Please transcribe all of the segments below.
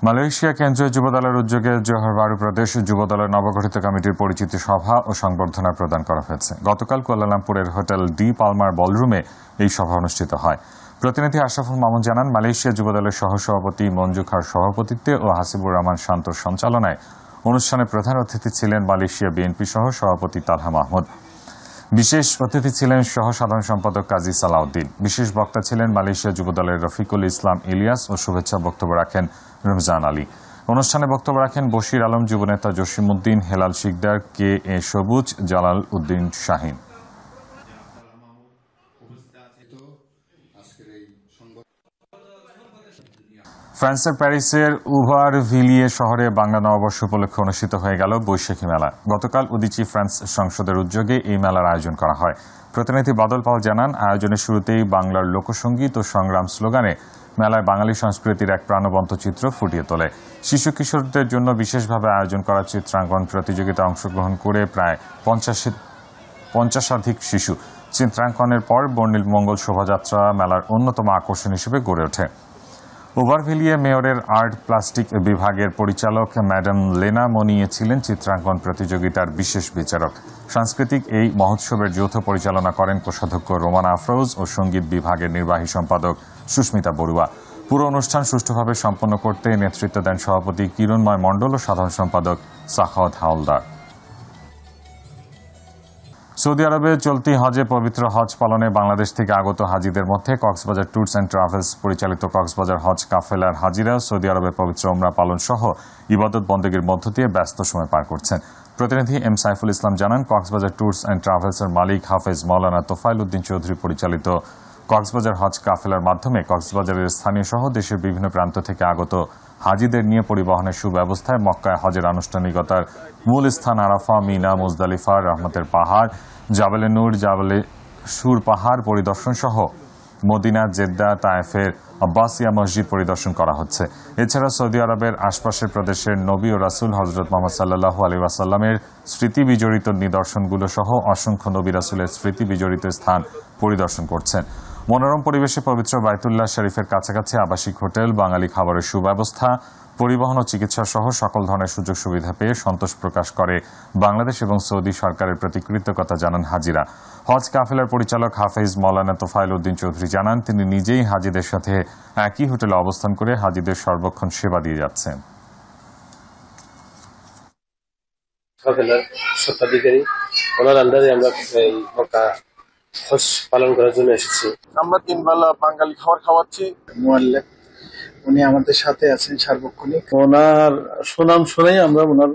Malaysia কেন্দ্রীয় যুবদলের উদ্যোগে জোহর বারু প্রদেশ যুবদলের নবগঠিত কমিটির পরিচিতি সভা ও সংবর্ধনা প্রদান করা হয়েছে। গতকাল কুয়ালালামপুরের হোটেল ডি পালমার বলরুমে এই সভা অনুষ্ঠিত হয়। প্রতিনিধি আশরাফুল মামুন জানান, মালয়েশিয়া যুবদলের সহসভাপতি মঞ্জু খার সভাপতিত্বে ও হাসিবুর রহমান শান্তর সঞ্চালনায় অনুষ্ঠানে প্রধান অতিথি ছিলেন মালয়েশিয়া বিএনপি সহ সভাপতি তালহা মাহমুদ। বিশেষ অতিথি ছিলেন সহ সাধারণ সম্পাদক কাজী সালাউদ্দিন। বিশেষ বক্তা ছিলেন মালয়েশিয়া যুবদলের রফিকুল ইসলাম ইলিয়াস ও শুভেচ্ছা বক্তব্য রাখেন রমজান আলী। অনুষ্ঠানে বক্তব্য রাখেন বশির আলম, যুবনেতা জসিমউদ্দিন, হেলাল শিকদার, কে এ সবুজ, জালাল উদ্দিন শাহিন। ফ্রান্সের প্যারিসের উভারভিলিয়ে শহরে বাংলা নববর্ষ উপলক্ষে অনুষ্ঠিত হয়ে গেল বৈশাখী মেলা। গতকাল উদীচী ফ্রান্স সংসদের উদ্যোগে এই মেলার আয়োজন করা হয়। প্রতিনিধি বাদল পাল জানান, আয়োজনের শুরুতেই বাংলার লোকসঙ্গীত ও সংগ্রাম স্লোগানে মেলায় বাঙালি সংস্কৃতির এক প্রাণবন্ত চিত্র ফুটিয়ে তোলে। শিশু কিশোরদের জন্য বিশেষভাবে আয়োজন করা চিত্রাঙ্কন প্রতিযোগিতায় অংশগ্রহণ করে প্রায় 50 শিশু। চিত্রাঙ্কনের পর বর্ণিল মঙ্গল শোভাযাত্রা মেলার অন্যতম আকর্ষণ হিসেবে গড়ে ওঠে। ওভারভিলিয়ে মেয়রের আর্ট প্লাস্টিক বিভাগের পরিচালক ম্যাডাম লেনা মনিয়ে ছিলেন চিত্রাঙ্কন প্রতিযোগিতার বিশেষ বিচারক। সাংস্কৃতিক এই মহোৎসবের যৌথ পরিচালনা করেন কোষাধ্যক্ষ রোমানা আফরোজ ও সঙ্গীত বিভাগের নির্বাহী সম্পাদক সুস্মিতা বড়ুয়া। পুরো অনুষ্ঠান সুষ্ঠুভাবে সম্পন্ন করতে নেতৃত্ব দেন সভাপতি কিরণময় মণ্ডল ও সাধারণ সম্পাদক সাখাওয়াত হাওলদার। সৌদি আরবে চলতি হজে পবিত্র হজ পালনে বাংলাদেশ থেকে আগত হাজিদের মধ্যে কক্সবাজার ট্যুরস অ্যান্ড ট্রাভেলস পরিচালিত কক্সবাজার হজ কাফেলার হাজিরা সৌদি আরবে পবিত্র উমরা পালন সহ ইবাদত বন্দেগীর মধ্য দিয়ে ব্যস্ত সময় পার করছেন। প্রতিনিধি এম সাইফুল ইসলাম জানান, কক্সবাজার ট্যুরস অ্যান্ড ট্রাভেলসের মালিক হাফেজ মাওলানা তোফায়েল উদ্দিন চৌধুরী পরিচালিত কক্সবাজার হজ কাফেলার মাধ্যমে কক্সবাজারের স্থানীয় সহ দেশের বিভিন্ন প্রান্ত থেকে আগত হাজিদের নিয়ে পরিবহনের সুব্যবস্থায় মক্কায় হজের আনুষ্ঠানিকতার মূল স্থান আরাফা, মিনা, মুজদালিফা, রহমতের পাহাড়, জাবেলে নূর, জাবেলে সুর পাহাড় পরিদর্শন সহ মদিনা, জেদ্দা, তায়েফের আব্বাসিয়া মসজিদ পরিদর্শন করা হচ্ছে। এছাড়া সৌদি আরবের আশপাশের প্রদেশের নবী ও রাসূল হযরত মুহাম্মদ সাল্লাল্লাহু আলাইহি ওয়াসাল্লামের স্মৃতি বিজড়িত নিদর্শনগুলো সহ অসংখ্য নবী রাসূলের স্মৃতি বিজড়িত স্থান পরিদর্শন করছেন। মনোরম পরিবেশে পবিত্র বায়তুল্লাহ শরীফের কাছাকাছি আবাসিক হোটেল, বাঙালি খাবারের সুব্যবস্থা, পরিবহন ও চিকিৎসা সহ সকল ধরনের সুযোগ সুবিধা পেয়ে সন্তোষ প্রকাশ করে বাংলাদেশ এবং সৌদি সরকারের প্রতি কৃতজ্ঞতা জানান হাজিরা। হজ কাফেলার পরিচালক হাফেজ মাওলানা তোফায়েল উদ্দিন চৌধুরী জানান, তিনি নিজেই হাজিদের সাথে একই হোটেলে অবস্থান করে হাজিদের সর্বক্ষণ সেবা দিয়ে যাচ্ছেন। কাফেলার স্বত্বাধিকারী, ওনার আন্ডারে আমরা এই মক্কা হজ পালন করার জন্য এসেছি। আমরা 3 বেলা বাঙালি খাবার খাওয়াচ্ছি। মুআল্লিম উনি আমাদের সাথে আছেন সার্বক্ষণিক। ওনার সুনাম শুনেই আমরা ওনার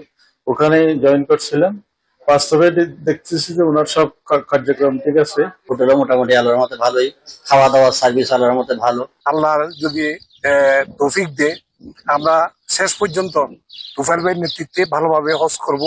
ওখানে জয়েন করছিলাম। বাস্তবে দেখতেছি যে ওনার সব কার্যক্রম ঠিক আছে। হোটেলে মোটামুটি আল্লাহর মতে ভালোই, খাওয়া দাওয়া সার্ভিস আল্লাহর মতে ভালো। আল্লাহর যদি তৌফিক দেয় আমরা শেষ পর্যন্ত তোফায়েল ভাইয়ের নেতৃত্বে ভালোভাবে হজ করব।